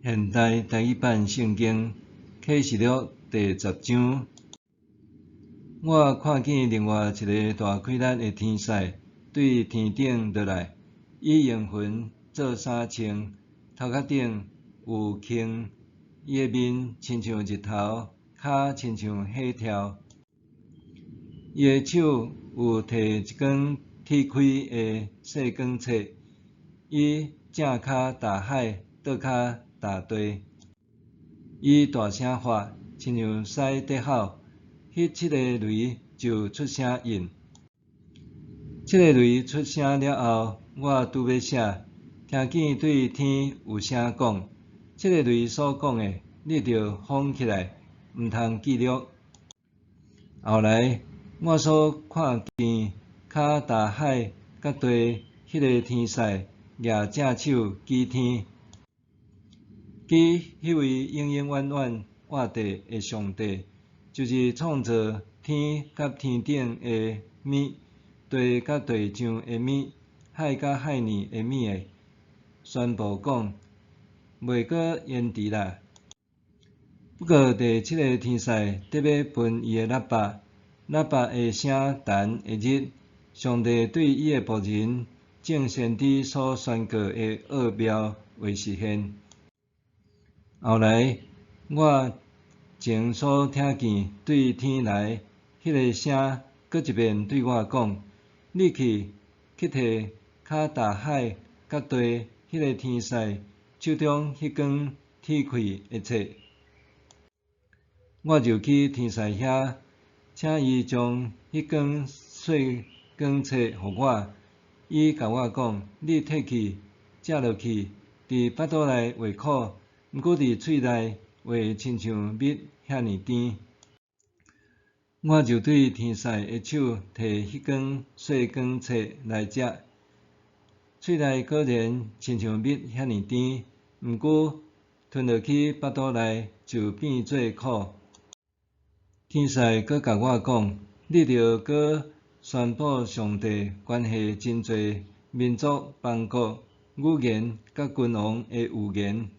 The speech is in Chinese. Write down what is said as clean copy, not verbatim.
现代台语版圣经启示录第10章，我看见另外一个大开力的天使对天顶落来，伊用云做衫穿，头壳顶有镜，伊的面亲像日头，脚亲像火条，伊的手有摕一根铁开的细管册，伊正脚踏海，倒脚踏地。伊大声发，亲像狮在吼。迄7个雷就出声应。7个雷出声了后，我拄要写，听见对天有声讲：7个雷所讲的，你着封起来，毋通记录。后来我所看见脚踏海甲地迄个天使，举正手举天，举迄位永永远远活地的上帝，就是创造天甲天顶的物，地甲地上的物，海甲海里的物的，宣布讲，袂阁延迟啦。不过第7个天使得要分伊的喇叭，喇叭的声弹会日，上帝对伊的仆人正先知所宣告的奥妙会实现。后来我前所听见对天来迄个声，搁一遍对我讲：你去摕脚踏海甲地迄个天使手中迄根铁开的册。我就去天使遐，请伊将迄根细管册互我。伊甲我讲：你摕去，食落去，伫腹肚内会苦，毋过伫喙内会亲像蜜遐尼甜。我就对天使的手摕迄根细管册来食，喙内果然亲像蜜遐尼甜，毋过吞落去腹肚内就变做苦。天使搁甲我讲：你着搁宣布上帝关系真侪民族、邦国、语言甲君王的预言。